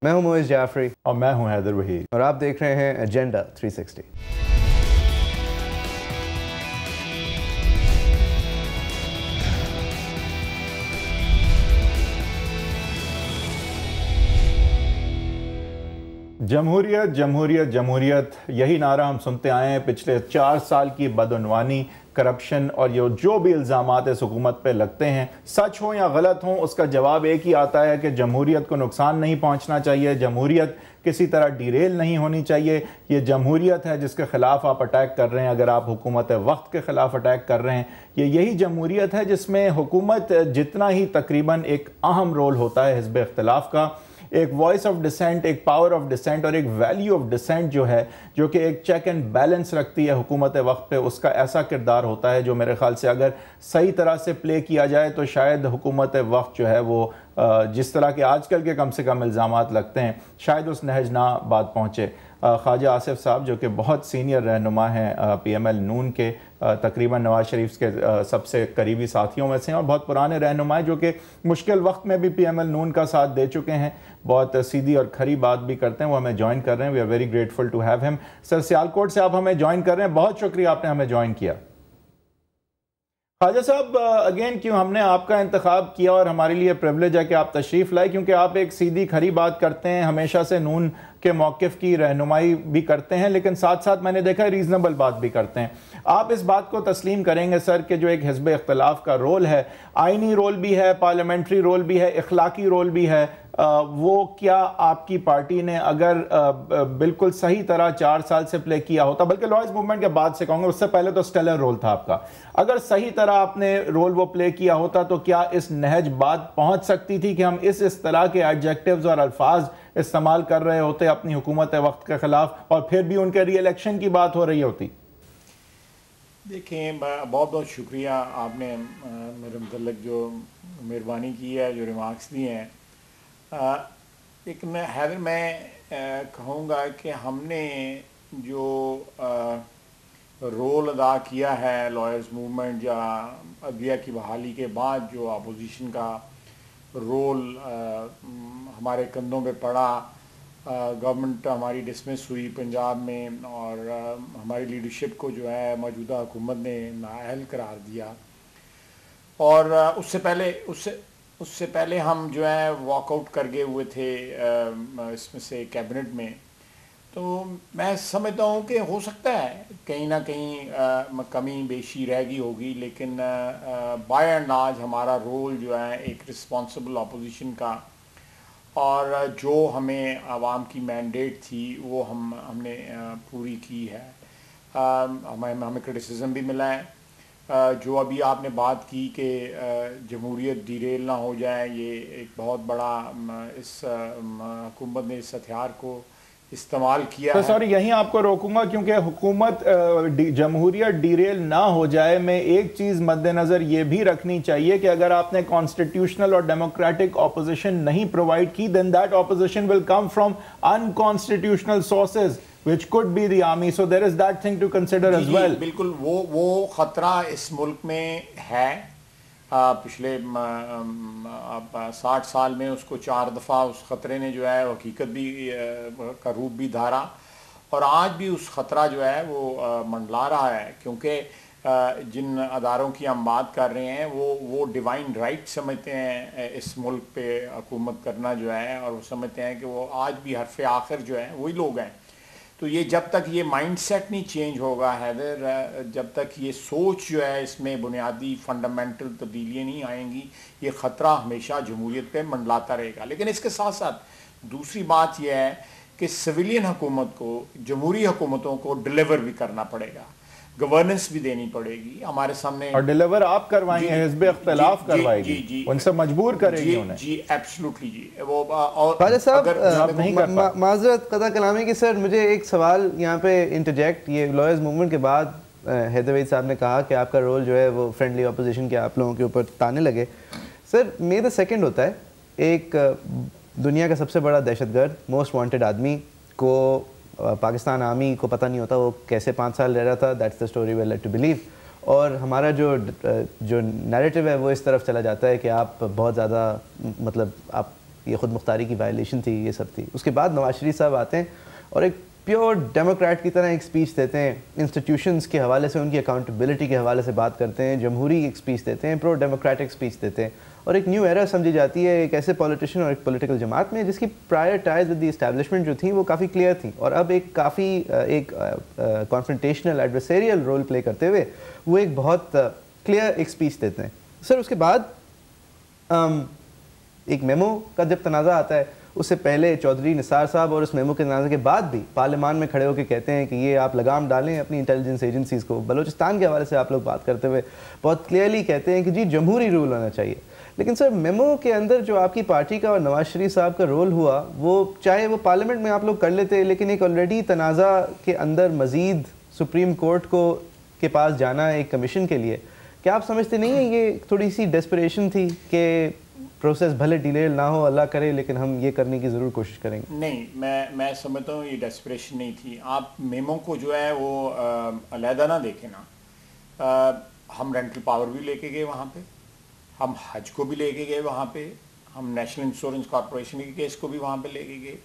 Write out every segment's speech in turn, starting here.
میں ہوں موئز جعفری اور میں ہوں حیدر وحید اور آپ دیکھ رہے ہیں ایجنڈا 360۔ جمہوریت جمہوریت جمہوریت، یہی نعرہ ہم سنتے آئے ہیں پچھلے 4 سال کی بدعنوانی، کرپشن اور یہ جو بھی الزامات اس حکومت پہ لگتے ہیں، سچ ہوں یا غلط ہوں، اس کا جواب ایک ہی آتا ہے کہ جمہوریت کو نقصان نہیں پہنچنا چاہیے، جمہوریت کسی طرح ڈیریل نہیں ہونی چاہیے۔ یہ جمہوریت ہے جس کے خلاف آپ اٹیک کر رہے ہیں، اگر آپ حکومت وقت کے خلاف اٹیک کر رہے ہیں، یہی جمہوریت ہے جس میں حکومت جتنا ہی تقریباً ایک اہم رول ہوتا ہے حزب اختلاف کا، ایک وائس آف ڈسینٹ، ایک پاور آف ڈسینٹ اور ایک ویلیو آف ڈسینٹ جو ہے، جو کہ ایک چیک اینڈ بیلنس رکھتی ہے حکومت وقت پہ، اس کا ایسا کردار ہوتا ہے جو میرے خیال سے اگر صحیح طرح سے پلے کیا جائے تو شاید حکومت وقت جو ہے وہ جس طرح کے آج کل کے کم سے کم الزامات لگتے ہیں، شاید اس نہج نہ بات پہنچے۔ خواجہ آصف صاحب جو کہ بہت سینئر رہنما ہیں پی ایم ایل نون کے، تقریباً نواز شریف کے سب سے قریبی ساتھیوں میں سے ہیں اور بہت پرانے رہنما جو کہ مشکل وقت میں بھی پی ایم ایل نون کا ساتھ دے چکے ہیں، بہت سیدھی اور کھری بات بھی کرتے ہیں، وہ ہمیں جوائن کر رہے ہیں۔ We are very grateful to have him. Sir Sialkot سے آپ ہمیں جوائن کر رہے ہیں، بہت شکریہ آپ نے ہمیں جوائن کیا۔ خواجہ صاحب اگین کیوں ہم نے آپ کا انتخاب کیا اور ہمارے لیے پریولیج ہے کہ آپ تشریف لائے، کیونکہ آپ ایک سیدھی کھری بات کرتے ہیں، ہمیشہ سے نون کے موقف کی رہنمائی بھی کرتے ہیں، لیکن ساتھ ساتھ میں نے دیکھا ہے ریزنیبل بات بھی کرتے ہیں۔ آپ اس بات کو تسلیم کریں گے سر کہ جو ایک حزب اختلاف کا رول ہے، آئینی رول بھی ہے، پارلیمنٹری رول بھی ہے، اخلاقی رول بھی ہے، وہ کیا آپ کی پارٹی نے اگر بالکل صحیح طرح 4 سال سے پلے کیا ہوتا، بلکہ لوائز موومنٹ کے بعد سے کہوں گا، اس سے پہلے تو اسٹیلر رول تھا آپ کا، اگر صحیح طرح آپ نے رول وہ پلے کیا ہوتا تو کیا اس نہج بات پہنچ سکتی تھی کہ ہم اس طرح کے ایڈجیکٹیوز اور الفاظ استعمال کر رہے ہوتے اپنی حکومت وقت کے خلاف اور پھر بھی ان کے ری الیکشن کی بات ہو رہی ہوتی؟ دیکھیں، بہت بہت شکریہ آپ نے میرے متعلق جو مہربانی کی ہے، جو ریمارکس دیے ہیں۔ لیکن حیدر میں کہوں گا کہ ہم نے جو رول ادا کیا ہے لائرز موومنٹ یا عدلیہ کی بحالی کے بعد، جو اپوزیشن کا رول ہمارے کندھوں پہ پڑا، گورنمنٹ ہماری ڈسمس ہوئی پنجاب میں اور ہماری لیڈرشپ کو جو ہے موجودہ حکومت نے نااہل قرار دیا، اور اس سے پہلے ہم جو ہے واک آؤٹ کر گئے ہوئے تھے اس میں سے کیبنٹ میں، تو میں سمجھتا ہوں کہ ہو سکتا ہے کہیں نہ کہیں کمی بیشی رہ گئی ہوگی، لیکن بائی اینڈ لارج ہمارا رول جو ہے ایک رسپانسبل اپوزیشن کا، اور جو ہمیں عوام کی مینڈیٹ تھی وہ ہم نے پوری کی ہے۔ ہمیں کرٹیسزم بھی ملا ہے۔ جو ابھی آپ نے بات کی کہ جمہوریت ڈیریل نہ ہو جائے، یہ ایک بہت بڑا اس حکومت نے اس ہتھیار کو استعمال کیا ہے۔ سوری، یہیں آپ کو روکوں گا کیونکہ حکومت جمہوریت ڈیریل نہ ہو جائے میں ایک چیز مد نظر یہ بھی رکھنی چاہیے کہ اگر آپ نے کانسٹیٹیوشنل اور ڈیموکریٹک اپوزیشن نہیں پرووائڈ کی then that opposition will come from unconstitutional sources which could be the army, so there is that thing to consider as well۔ بالکل وہ خطرہ اس ملک میں ہے۔ پچھلے 60 سال میں اس کو 4 دفعہ اس خطرے نے جو ہے حقیقت بھی کا روپ بھی دھارا، اور آج بھی اس خطرہ جو ہے وہ منڈلا رہا ہے، کیونکہ جن اداروں کی ہم بات کر رہے ہیں وہ ڈیوائن رائٹ سمجھتے ہیں اس ملک پہ حکومت کرنا جو ہے، اور وہ سمجھتے ہیں کہ وہ آج بھی حرف آخر جو ہے وہی لوگ ہیں۔ تو یہ جب تک یہ مائنڈ سیٹ نہیں چینج ہوگا حیدر، جب تک یہ سوچ جو ہے اس میں بنیادی فنڈامنٹل تبدیلیاں نہیں آئیں گی، یہ خطرہ ہمیشہ جمہوریت پہ منڈلاتا رہے گا۔ لیکن اس کے ساتھ ساتھ دوسری بات یہ ہے کہ سویلین حکومت کو، جمہوری حکومتوں کو ڈیلیور بھی کرنا پڑے گا، گورننس بھی دینی پڑے گی۔ ہمارے سامنے اور ڈیلیور آپ کروائیں گے، حزب اختلاف کروائے گی، ان سے مجبور کرے گی انہیں۔ جی ایبسلوٹلی جی۔ خواجہ صاحب معذرت قطع کلامی کی، سر مجھے ایک سوال یہاں پہ انٹرجیکٹ، یہ لائرز موومنٹ کے بعد حیدر وحید صاحب نے کہا کہ آپ کا رول جو ہے وہ فرینڈلی اپوزیشن کے آپ لوگوں کے اوپر تانے لگے۔ سر مے دا سیکنڈ ہوتا ہے، ایک دنیا کا سب سے بڑا دہشت گرد، موسٹ وانٹڈ آدمی کو پاکستان آرمی کو پتہ نہیں ہوتا وہ کیسے 5 سال رہ رہا تھا، that's the story we led to believe, اور ہمارا جو نیریٹو ہے وہ اس طرف چلا جاتا ہے کہ آپ بہت زیادہ مطلب آپ یہ خود مختاری کی وائلیشن تھی, یہ سب تھی. اس کے بعد نواز شریف صاحب آتے ہیں اور ایک پیور ڈیموکریٹ کی طرح ایک اسپیچ دیتے ہیں, انسٹیٹیوشنس کے حوالے سے ان کی اکاؤنٹیبلٹی کے حوالے سے بات کرتے ہیں, جمہوری ایک اسپیچ دیتے ہیں, پرو ڈیموکریٹک اسپیچ دیتے ہیں, اور ایک نیو ایرا سمجھی جاتی ہے ایک ایسے پولیٹیشین اور ایک پولیٹیکل جماعت میں جس کی prior ties with the establishment جو تھیں وہ کافی کلیئر تھیں, اور اب ایک کافی ایک کانفرنٹیشنل ایڈورسیریل رول پلے کرتے ہوئے وہ ایک بہت کلیئر ایک اسپیچ دیتے ہیں. سر اس کے بعد ایک میمو کا جب تنازع آتا ہے, اس سے پہلے چودھری نثار صاحب اور اس میمو کے تنازع کے بعد بھی پارلیمان میں کھڑے ہو کے کہتے ہیں کہ یہ آپ لگام ڈالیں اپنی انٹیلیجنس ایجنسیز کو. بلوچستان کے حوالے سے آپ لوگ بات کرتے ہوئے بہت کلیئرلی کہتے ہیں کہ جی جمہوری رول ہونا چاہیے. لیکن سر میمو کے اندر جو آپ کی پارٹی کا اور نواز شریف صاحب کا رول ہوا وہ چاہے وہ پارلیمنٹ میں آپ لوگ کر لیتے, لیکن ایک آلریڈی تنازع کے اندر مزید سپریم کورٹ کو کے پاس جانا ایک کمیشن کے لیے, کیا آپ سمجھتے نہیں ہیں یہ تھوڑی سی ڈیسپریشن تھی کہ پروسیس بھلے ڈیلیڈ نہ ہو اللہ کرے لیکن ہم یہ کرنے کی ضرور کوشش کریں گے؟ نہیں, میں سمجھتا ہوں یہ ڈیسپریشن نہیں تھی. آپ میمو کو جو ہے وہ علیحدہ نہ دیکھیں نا. ہم رینٹل پاور بھی لے کے گئے وہاں پہ, ہم حج کو بھی لے کے گئے وہاں پہ, ہم نیشنل انشورنس کارپوریشن کے کیس کو بھی وہاں پہ لے کے گئے.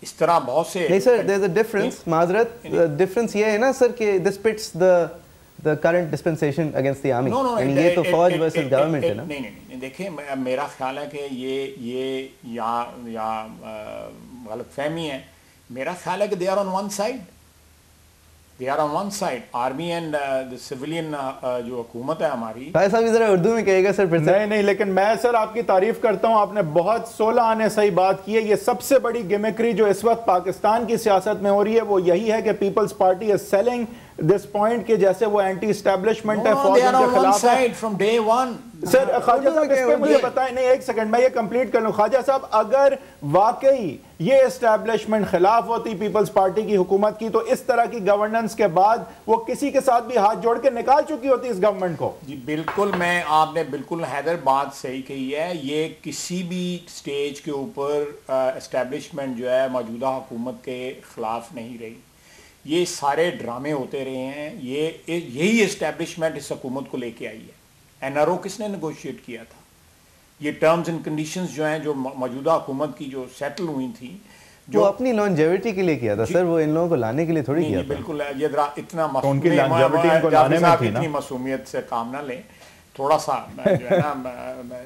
اس طرح بہت سے نہیں سر, there is a difference, معذرت, ڈفرینس یہ ہے نا سر کہ this pits the current dispensation against the army. یعنی یہ تو فوج versus government ہے نا. نہیں دیکھیں, میرا خیال ہے کہ یہ یا غلط فہمی ہے. میرا خیال ہے کہ they are on one side. Army and civilian جو حکومت ہے ہماری. بھائی صاحب ذرا اردو میں کہے گا سر پھر سے. نہیں لیکن میں سر آپ کی تعریف کرتا ہوں, آپ نے بہت 16 آنے صحیح بات کی ہے. یہ سب سے بڑی گیمکری جو اس وقت پاکستان کی سیاست میں ہو رہی ہے وہ یہی ہے کہ Peoples Party is selling this point کہ جیسے وہ اینٹی اسٹیبلشمنٹ ہے, فوج ان کے خلاف ہے. سر خواجہ صاحب اس پہ مجھے بتائیں, نہیں ایک سیکنڈ میں یہ کمپلیٹ کر لوں. خواجہ صاحب اگر واقعی یہ اسٹیبلشمنٹ خلاف ہوتی پیپلز پارٹی کی حکومت کی تو اس طرح کی گورننس کے بعد وہ کسی کے ساتھ بھی ہاتھ جوڑ کے نکال چکی ہوتی اس گورنمنٹ کو. جی بالکل, آپ نے بالکل حیدر بات صحیح کہی ہے. یہ کسی بھی سٹیج کے اوپر اسٹیبلشمنٹ جو ہے موجودہ حکومت کے خلاف نہیں رہی. یہ سارے ڈرامے ہوتے رہے ہیں. یہی اسٹیبلشمنٹ اس حکومت کو لے کے آئی ہے. NRO کس نے نیگوشیٹ کیا تھا؟ یہ ٹرمز اینڈ کنڈیشنز جو ہیں جو موجودہ حکومت کی جو سیٹل ہوئی تھیں جو اپنی لانجیوٹی کے لیے کیا تھا سر, وہ ان لوگوں کو لانے کے لیے تھوڑی کیا تھا. بالکل, یہ ذرا اتنا معصومیت سے کام نہ لیں تھوڑا سا جو ہے نا.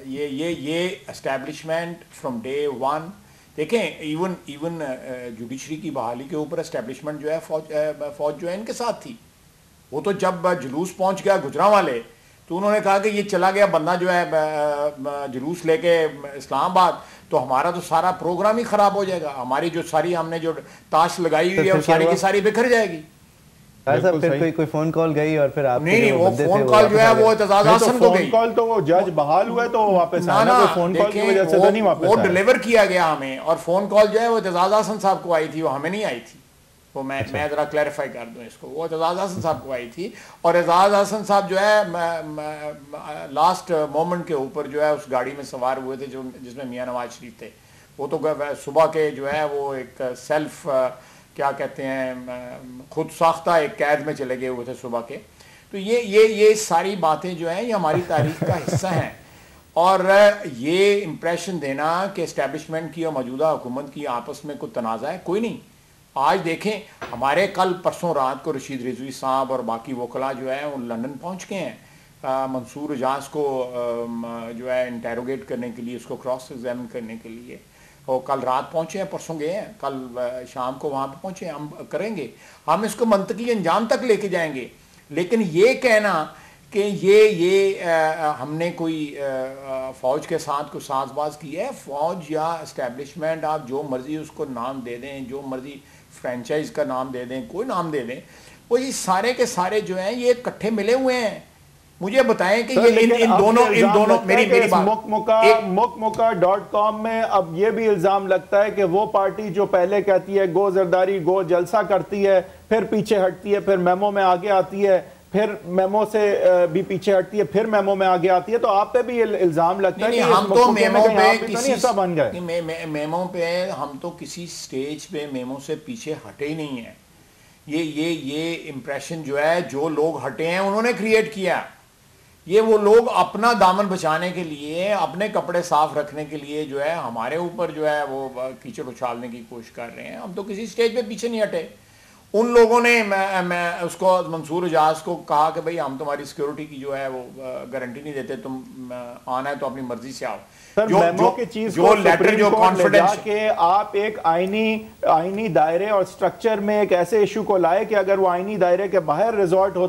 یہ اسٹیبلشمنٹ فرام ڈے ون دیکھیں, ایون جوڈیشری کی بحالی کے اوپر اسٹیبلشمنٹ جو ہے فوج جو ہے ان کے ساتھ تھی. وہ تو جب جلوس پہنچ گیا گجرانوالے تو انہوں نے کہا کہ یہ چلا گیا بندہ جو ہے جلوس لے کے اسلام آباد تو ہمارا تو سارا پروگرام ہی خراب ہو جائے گا. ہماری جو ساری ہم نے جو تاش لگائی ہوئی ہے وہ ساری کی ساری بکھر جائے گی. پھر کوئی فون کال گئی اور پھر آپ نہیں وہ فون کال جو ہے وہ اعتزاز حسن کو گئی. فون کال تو وہ جج بحال ہوئے تو واپس آنا, وہ فون کال کی وجہ سے تو نہیں واپس وہ ڈیلیور کیا گیا ہمیں, اور فون کال جو ہے وہ اعتزاز حسن صاحب کو آئی تھی, وہ ہمیں نہیں آئی تھی. وہ میں ذرا کلیریفائی کر دوں اس کو, وہ اعتزاز حسن صاحب کو آئی تھی. اور اعتزاز حسن صاحب جو ہے لاسٹ مومنٹ کے اوپر جو ہے اس گاڑی میں سوار ہوئے تھے جس میں میاں نواز شریف تھے. وہ تو صبح کے جو ہے وہ ایک سیلف کیا کہتے ہیں خود ساختہ ایک قید میں چلے گئے ہوئے تھے صبح کے. تو یہ ساری باتیں جو ہیں یہ ہماری تاریخ کا حصہ ہیں. اور یہ امپریشن دینا کہ اسٹیبلشمنٹ کی اور موجودہ حکومت کی آپس میں کوئی تنازع ہے, کوئی نہیں. آج دیکھیں ہمارے کل پرسوں رات کو رشید رضوی صاحب اور باقی وکلاء جو ہیں وہ لندن پہنچ گئے ہیں منصور اجاز کو جو ہے انٹیروگیٹ کرنے کے لیے, اس کو کراس ایگزامن کرنے کے لیے. وہ کل رات پہنچے ہیں, پرسوں گئے ہیں, کل شام کو وہاں پہ پہنچے ہیں. ہم کریں گے, ہم اس کو منطقی انجام تک لے کے جائیں گے. لیکن یہ کہنا کہ یہ ہم نے کوئی فوج کے ساتھ کوئی ساز باز کی ہے, فوج یا اسٹیبلشمنٹ آپ جو مرضی اس کو نام دے دیں, جو مرضی فرینچائز کا نام دے دیں, کوئی نام دے دیں, وہ یہ سارے کے سارے جو ہیں یہ اکٹھے ملے ہوئے ہیں. مجھے بتائیں کہ یہ ان دونوں میری مکمکا.com میں اب یہ بھی الزام لگتا ہے کہ وہ پارٹی جو پہلے کہتی ہے گو زرداری گو جلسہ کرتی ہے, پھر پیچھے ہٹتی ہے, پھر میمو میں آگے آتی ہے, پھر میمو سے بھی پیچھے ہٹتی ہے, پھر میمو میں آگے آتی ہے. تو آپ پہ بھی یہ الزام لگتا ہے کہ ہم تو میمو پہ ہم تو کسی سٹیج پہ میمو سے پیچھے ہٹے ہی نہیں ہیں. یہ امپریشن جو ہے جو لوگ ہٹے ہیں انہوں نے کریٹ کیا. یہ وہ لوگ اپنا دامن بچانے کے لیے، اپنے کپڑے صاف رکھنے کے لیے جو ہے ہمارے اوپر جو ہے وہ کیچڑ اچھالنے کی کوشش کر رہے ہیں. ہم تو کسی سٹیج پہ پیچھے نہیں ہٹے. ان لوگوں نے میں اس کو منصور اجاز کو کہا کہ بھئی ہم تمہاری سیکیورٹی کی جو ہے وہ گارنٹی نہیں دیتے، تم آنا ہے تو اپنی مرضی سے آؤ. میمو کی چیز کو سپریم کورٹ لے جا کے آپ ایک آئینی دائرے اور سٹرکچر میں ایک ایسے ایشو کو لائے کہ اگر وہ آئینی دائرے کے باہر ریزالو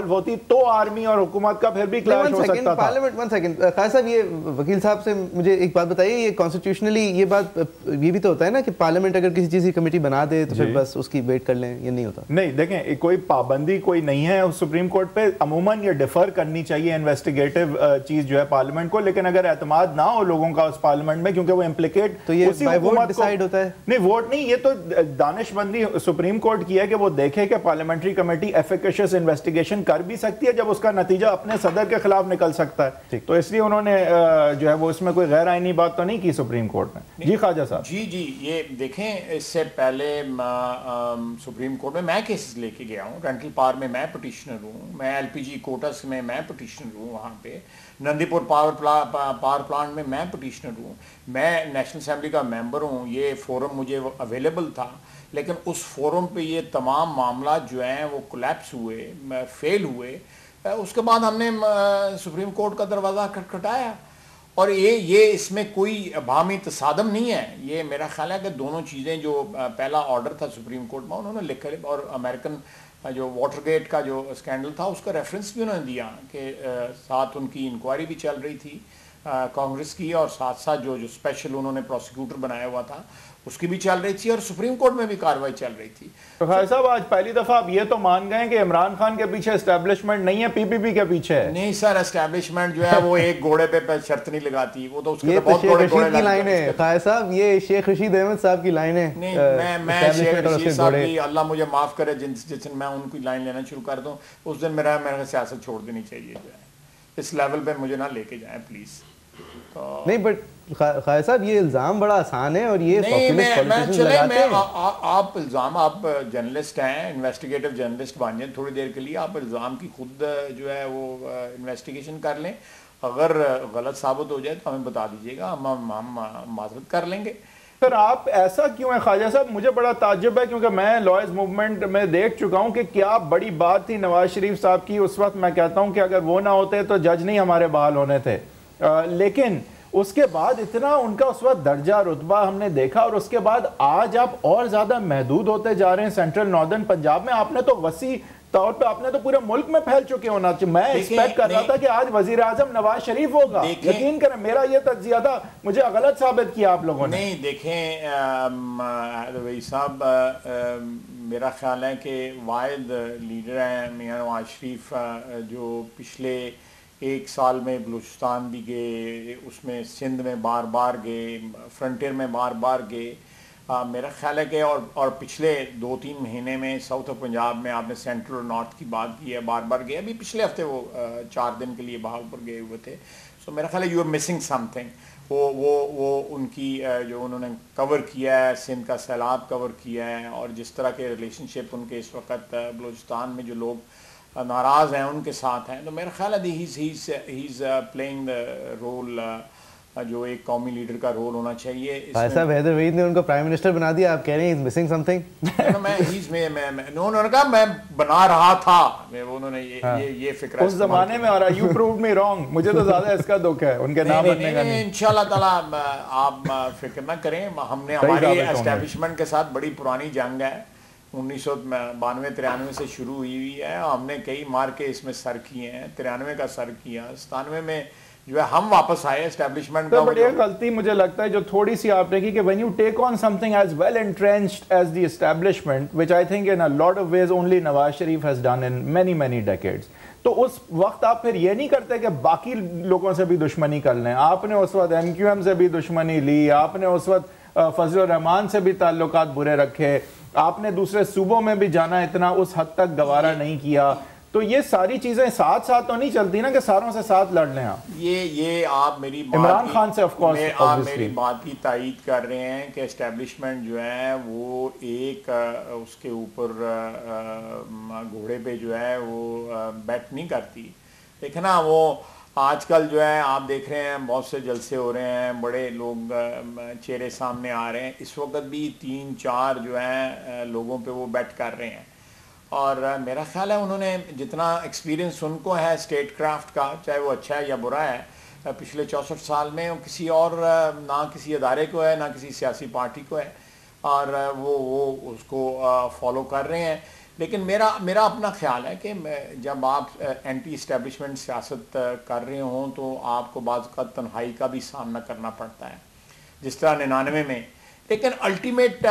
ہوتی تو آرمی اور حکومت کا پھر بھی کلیش ہو سکتا تھا. ون سیکنڈ خالد صاحب، یہ وکیل صاحب سے مجھے ایک بات بتائیے، یہ کانسٹیٹیوشنلی یہ بات یہ بھی تو ہوتا ہے نا کہ پارلیمنٹ اگر کسی چیز کی کمیٹی بنا دے تو پھر بس اس کی ویٹ کر لیں، یہ نہیں ہوتا؟ نہیں دیکھیں، کوئی پابندی کوئی نہیں ہے سپریم کورٹ پہ. عموماً یہ ڈیفر کرنی چاہیے انویسٹیگیٹو چیز جو ہے پارلیمنٹ کو، لیکن اگر اعتماد نہ ہو لوگوں کا اس پارلیمنٹ میں کیونکہ وہ امپلیکیٹ تو یہ بائی ووٹ ڈیسائیڈ ہوتا ہے. نہیں ووٹ نہیں، یہ تو دانش مندی سپریم کورٹ کی ہے کہ وہ دیکھے کہ پارلیمنٹری کمیٹی ایفیکیشس انویسٹیگیشن کر بھی سکتی ہے جب اس کا نتیجہ اپنے صدر کے خلاف نکل سکتا ہے. تو اس لیے انہوں نے جو ہے وہ اس میں کوئی غیر آئینی بات تو نہیں کی سپریم کورٹ نے. جی خواجہ صاحب. جی یہ دیکھیں، اس سے پہلے سپریم کورٹ میں کیسز لے کے گیا ہوں. رینٹل پاور میں میں پٹیشنر ہوں، میں ایل پی جی کوٹس میں پٹیشنر ہوں، وہاں پہ نندی پور پاور پلانٹ میں پٹیشنر ہوں، میں نیشنل اسمبلی کا ممبر ہوں. یہ فورم مجھے اویلیبل تھا، لیکن اس فورم پہ یہ تمام معاملات جو ہیں وہ کولیپس ہوئے، فیل ہوئے. اس کے بعد ہم نے سپریم کورٹ کا دروازہ کھٹکھٹایا، اور یہ اس میں کوئی باہمی تصادم نہیں ہے. یہ میرا خیال ہے کہ دونوں چیزیں، جو پہلا آرڈر تھا سپریم کورٹ میں انہوں نے لکھا، اور امریکن جو واٹر گیٹ کا جو اسکینڈل تھا اس کا ریفرنس بھی انہوں نے دیا کہ ساتھ ان کی انکوائری بھی چل رہی تھی کانگریس کی، اور ساتھ ساتھ جو اسپیشل انہوں نے پروسیکیوٹر بنایا ہوا تھا اس کی بھی چل رہی تھی، اور سپریم کورٹ میں بھی کارروائی چل رہی تھی. تو خالد صاحب آج پہلی دفعہ آپ یہ تو مان گئے کہ عمران خان کے پیچھے اسٹیبلشمنٹ نہیں ہے، پی پی پی کے پیچھے ہے. نہیں سر، اسٹیبلشمنٹ جو ہے وہ ایک گھوڑے پہ شرط نہیں لگاتی، وہ تو اس کے بہت بڑے گھوڑے کی لائن ہے. خالد صاحب یہ شیخ رشید احمد صاحب کی لائن ہے. نہیں، میں شیخ رشید صاحب کی، اللہ مجھے معاف کرے، جس دن میں ان کی لائن لینا شروع کر دوں اس دن میرا سیاست چھوڑ دینی چاہیے. جو ہے اس لیول پہ مجھے نہ لے کے جائیں پلیز. نہیں بٹ خالد صاحب یہ الزام بڑا آسان ہے، اور یہ آپ الزام، آپ جرنلسٹ ہیں، انویسٹیگیٹو جرنلسٹ بن جائیں تھوڑی دیر کے لیے، آپ الزام کی خود جو ہے وہ انویسٹیگیشن کر لیں. اگر غلط ثابت ہو جائے تو ہمیں بتا دیجیے گا، ہم معذرت کر لیں گے. سر آپ ایسا کیوں ہے خواجہ صاحب؟ مجھے بڑا تعجب ہے، کیونکہ میں لائرز موومنٹ میں دیکھ چکا ہوں کہ کیا بڑی بات تھی نواز شریف صاحب کی اس وقت. میں کہتا ہوں کہ اگر وہ نہ ہوتے تو جج نہیں ہمارے بحال ہونے تھے، لیکن اس کے بعد اتنا ان کا اس وقت درجہ رتبہ ہم نے دیکھا، اور اس کے بعد آج آپ اور زیادہ محدود ہوتے جا رہے ہیں. سینٹرل ناردرن پنجاب میں آپ نے تو وسیع طور پہ، آپ نے تو پورے ملک میں پھیل چکے ہونا چاہیے. میں ایکسپیکٹ کر رہا تھا کہ آج وزیر اعظم نواز شریف ہوگا. یقین کریں میرا یہ تجزیہ تھا، مجھے غلط ثابت کیا آپ لوگوں نے. نہیں دیکھیں روی صاحب، میرا خیال ہے کہ واحد لیڈر ہیں میاں نواز شریف، جو پچھلے ایک سال میں بلوچستان بھی گئے، اس میں سندھ میں بار بار گئے، فرنٹیر میں بار بار گئے. میرا خیال ہے کہ اور پچھلے 2-3 مہینے میں ساؤتھ آف پنجاب میں آپ نے سینٹرل اور نارتھ کی بات کی ہے، بار بار گئے. ابھی پچھلے ہفتے وہ 4 دن کے لیے بہاولپور گئے ہوئے تھے. سو میرا خیال ہے you are missing something. وہ ان کی جو انہوں نے کور کیا ہے، سندھ کا سیلاب کور کیا ہے، اور جس طرح کے ریلیشن شپ ان کے اس وقت بلوچستان میں جو لوگ ناراض ہیں ان کے ساتھ ہیں، تو میرا خیال ہے ہی از پلئنگ رول جو ایک قومی لیڈر کا رول ہونا چاہیے. صاحب حیدر وحید نے ان کو پرائم منسٹر بنا دیا، آپ کہہ رہے ہیں he's missing something. انہوں نے کہا میں بنا رہا تھا، انہوں نے یہ فکر اس زمانے میں، اور you proved me wrong. مجھے تو زیادہ اس کا دکھ ہے ان کے نام بننے کا. نہیں انشاءاللہ تعالیٰ آپ فکر نہ کریں. ہم نے ہماری اسٹیبلشمنٹ کے ساتھ بڑی پرانی جنگ ہے، 1992-93 سے شروع ہوئی ہے. ہم نے کئی مار کے اس میں سر کیے ہیں، 93 کا سر کیا، 97 میں جو ہے ہم واپس آئے اسٹیبلشمنٹ کا. بڑی غلطی مجھے لگتا ہے جو تھوڑی سی آپ نے کی کہ when you take on something as well entrenched as the establishment, which I think in a lot of ways only Nawaz Sharif has done in many decades, تو اس وقت آپ پھر یہ نہیں کرتے کہ باقی لوگوں سے بھی دشمنی کر لیں. آپ نے اس وقت MQM سے بھی دشمنی لی، آپ نے اس وقت فضل الرحمان سے بھی تعلقات برے رکھے، آپ نے دوسرے صوبوں میں بھی جانا اتنا اس حد تک گوارا نہیں کیا. تو یہ ساری چیزیں ساتھ تو نہیں چلتی نا کہ ساروں سے ساتھ لڑ لیں آپ. یہ آپ میری عمران خان سے آف کورس آپ میری بات کی تائید کر رہے ہیں کہ اسٹیبلشمنٹ جو ہے وہ ایک اس کے اوپر گھوڑے پہ جو ہے وہ بیٹ نہیں کرتی. دیکھنا وہ آج کل جو ہے آپ دیکھ رہے ہیں بہت سے جلسے ہو رہے ہیں, بڑے لوگ چہرے سامنے آ رہے ہیں. اس وقت بھی 3-4 جو ہیں لوگوں پہ وہ بیٹ کر رہے ہیں, اور میرا خیال ہے انہوں نے جتنا ایکسپیرینس ان کو ہے اسٹیٹ کرافٹ کا, چاہے وہ اچھا ہے یا برا ہے, پچھلے 64 سال میں کسی اور نہ کسی ادارے کو ہے نہ کسی سیاسی پارٹی کو ہے, اور وہ اس کو فالو کر رہے ہیں. لیکن میرا اپنا خیال ہے کہ جب آپ اینٹی اسٹیبلشمنٹ سیاست کر رہے ہوں تو آپ کو بعض کا تنہائی کا بھی سامنا کرنا پڑتا ہے, جس طرح 99 میں. لیکن الٹیمیٹ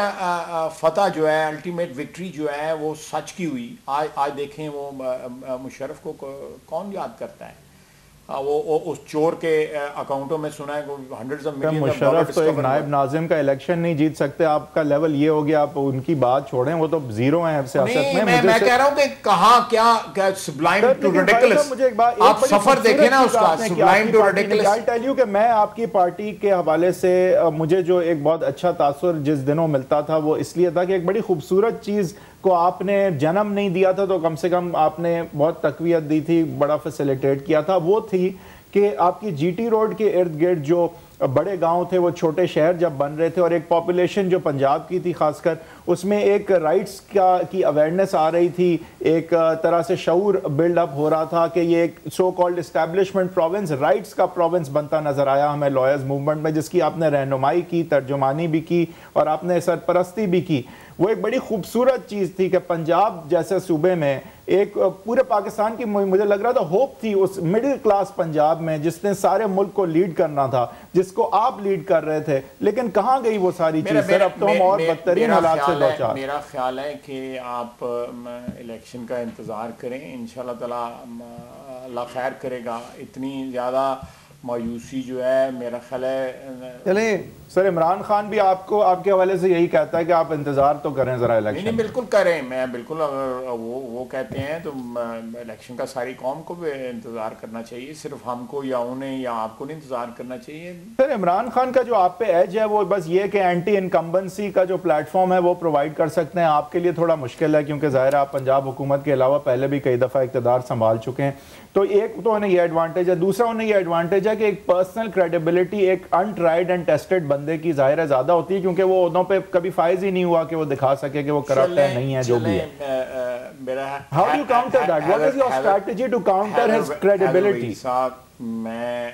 فتح جو ہے, الٹیمیٹ وکٹری جو ہے وہ سچ کی ہوئی. آج دیکھیں وہ مشرف کو کون یاد کرتا ہے, وہ اس چور کے اکاؤنٹوں میں سنا ہے hundreds of millions of dollar. Musharraf تو ایک نائب ناظم کا الیکشن نہیں جیت سکتے, آپ کا لیول یہ ہو گیا, آپ ان کی بات چھوڑیں, وہ تو زیرو ہیں سیاست میں. میں کہہ رہا ہوں کہ کہاں کیا سبلائم ٹو ریڈیکلس, آپ سفر دیکھیں نا اس کا, sublime to ridiculous. I tell you کہ میں آپ کی پارٹی کے حوالے سے مجھے جو ایک بہت اچھا تاثر جس دنوں ملتا تھا وہ اس لیے تھا کہ ایک بڑی خوبصورت چیز کو آپ نے جنم نہیں دیا تھا تو کم سے کم آپ نے بہت تقویت دی تھی, بڑا فیسیلیٹیٹ کیا تھا. وہ تھی کہ آپ کی جی ٹی روڈ کے ارد گرد جو بڑے گاؤں تھے وہ چھوٹے شہر جب بن رہے تھے, اور ایک پاپولیشن جو پنجاب کی تھی خاص کر, اس میں ایک رائٹس کی اویئرنیس آ رہی تھی, ایک طرح سے شعور بلڈ اپ ہو رہا تھا کہ یہ ایک so called establishment province rights کا پروونس بنتا نظر آیا ہمیں لائرز موومنٹ میں, جس کی آپ نے رہنمائی کی, ترجمانی بھی کی اور آپ نے سرپرستی بھی کی. وہ ایک بڑی خوبصورت چیز تھی کہ پنجاب جیسے صوبے میں ایک پورے پاکستان کی مجھے لگ رہا تھا ہوپ تھی اس مڈل کلاس پنجاب میں, جس نے سارے ملک کو لیڈ کرنا تھا, جس کو آپ لیڈ کر رہے تھے. لیکن کہاں گئی وہ ساری چیز سر, اب تو ہم اور بدترین حالات سے دوچار. میرا خیال ہے کہ آپ الیکشن کا انتظار کریں, انشاءاللہ تعالی اللہ خیر کرے گا. اتنی زیادہ مایوسی جو ہے میرا خیال ہے چلیں سر, عمران خان بھی آپ کو آپ کے حوالے سے یہی کہتا ہے کہ آپ انتظار تو کریں ذرا الیکشن. نہیں بالکل کریں, میں بالکل, اگر وہ کہتے ہیں تو الیکشن کا ساری قوم کو بھی انتظار کرنا چاہیے, صرف ہم کو یا انہیں یا آپ کو نہیں انتظار کرنا چاہیے. سر عمران خان کا جو آپ پہ ایج ہے وہ بس یہ کہ اینٹی انکمبنسی کا جو پلیٹ فارم ہے وہ پرووائڈ کر سکتے ہیں. آپ کے لیے تھوڑا مشکل ہے کیونکہ ظاہر ہے آپ پنجاب حکومت کے علاوہ پہلے بھی کئی دفعہ اقتدار سنبھال چکے ہیں, تو ایک تو انہیں یہ ایڈوانٹیج ہے. دوسرا انہیں یہ ایڈوانٹیج ہے کہ ایک پرسنل کریڈیبلٹی ایک انٹرائیڈ اینڈ ٹیسٹڈ بندے کی ظاہر ہے زیادہ ہوتی ہے, کیونکہ وہ عہدوں پہ کبھی فائز ہی نہیں ہوا کہ وہ دکھا سکے کہ وہ کرپٹ ہے نہیں ہے جو بھی ہے. How do you counter that? What is your strategy to counter his credibility? میں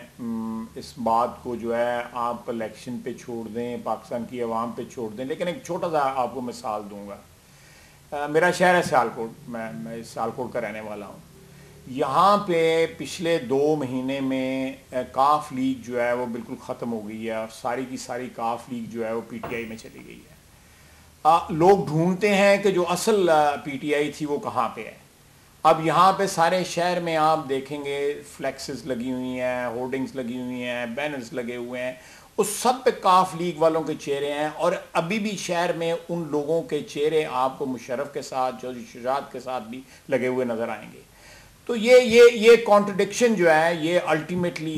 اس بات کو جو ہے آپ الیکشن پہ چھوڑ دیں, پاکستان کی عوام پہ چھوڑ دیں, لیکن ایک چھوٹا سا آپ کو مثال دوں گا. میرا شہر ہے سیالکوٹ, میں سیالکوٹ کا رہنے والا ہوں. یہاں پہ پچھلے 2 مہینے میں کاف لیگ جو ہے وہ بالکل ختم ہو گئی ہے, اور ساری کی ساری کاف لیگ جو ہے وہ پی ٹی آئی میں چلی گئی ہے. لوگ ڈھونڈتے ہیں کہ جو اصل پی ٹی آئی تھی وہ کہاں پہ ہے. اب یہاں پہ سارے شہر میں آپ دیکھیں گے فلیکسز لگی ہوئی ہیں, ہورڈنگز لگی ہوئی ہیں, بینرز لگے ہوئے ہیں, اس سب پہ کاف لیگ والوں کے چہرے ہیں. اور ابھی بھی شہر میں ان لوگوں کے چہرے آپ کو مشرف کے ساتھ, جو شجاعت کے ساتھ بھی لگے ہوئے نظر آئیں گے. تو یہ کانٹرڈکشن جو ہے یہ الٹیمیٹلی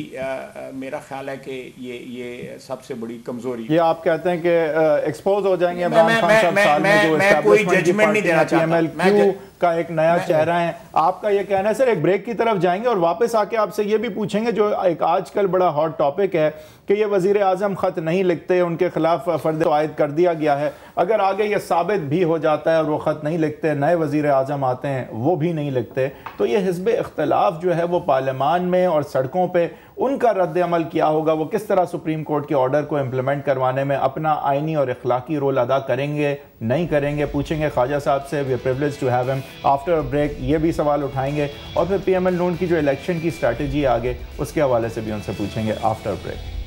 میرا خیال ہے کہ یہ سب سے بڑی کمزوری. یہ آپ کہتے ہیں کہ ایکسپوز ہو جائیں گے عمران خان صاحب سال میں جو کوئی ججمنٹ نہیں دینا چاہتا, کا ایک نیا چہرہ ہے. آپ کا یہ کہنا ہے. سر ایک بریک کی طرف جائیں گے اور واپس آ کے آپ سے یہ بھی پوچھیں گے جو ایک آج کل بڑا ہاٹ ٹاپک ہے کہ یہ وزیر اعظم خط نہیں لکھتے, ان کے خلاف فرد عائد کر دیا گیا ہے. اگر آگے یہ ثابت بھی ہو جاتا ہے اور وہ خط نہیں لکھتے, نئے وزیر اعظم آتے ہیں وہ بھی نہیں لکھتے, تو یہ حزب اختلاف جو ہے وہ پارلیمان میں اور سڑکوں پہ ان کا رد عمل کیا ہوگا, وہ کس طرح سپریم کورٹ کے آرڈر کو امپلیمنٹ کروانے میں اپنا آئینی اور اخلاقی رول ادا کریں گے نہیں کریں گے, پوچھیں گے خواجہ صاحب سے. We are privileged to have him. After break یہ بھی سوال اٹھائیں گے اور پھر پی ایم ایل نون کی جو الیکشن کی اسٹریٹجی ہے آگے اس کے حوالے سے بھی ان سے پوچھیں گے آفٹر بریک.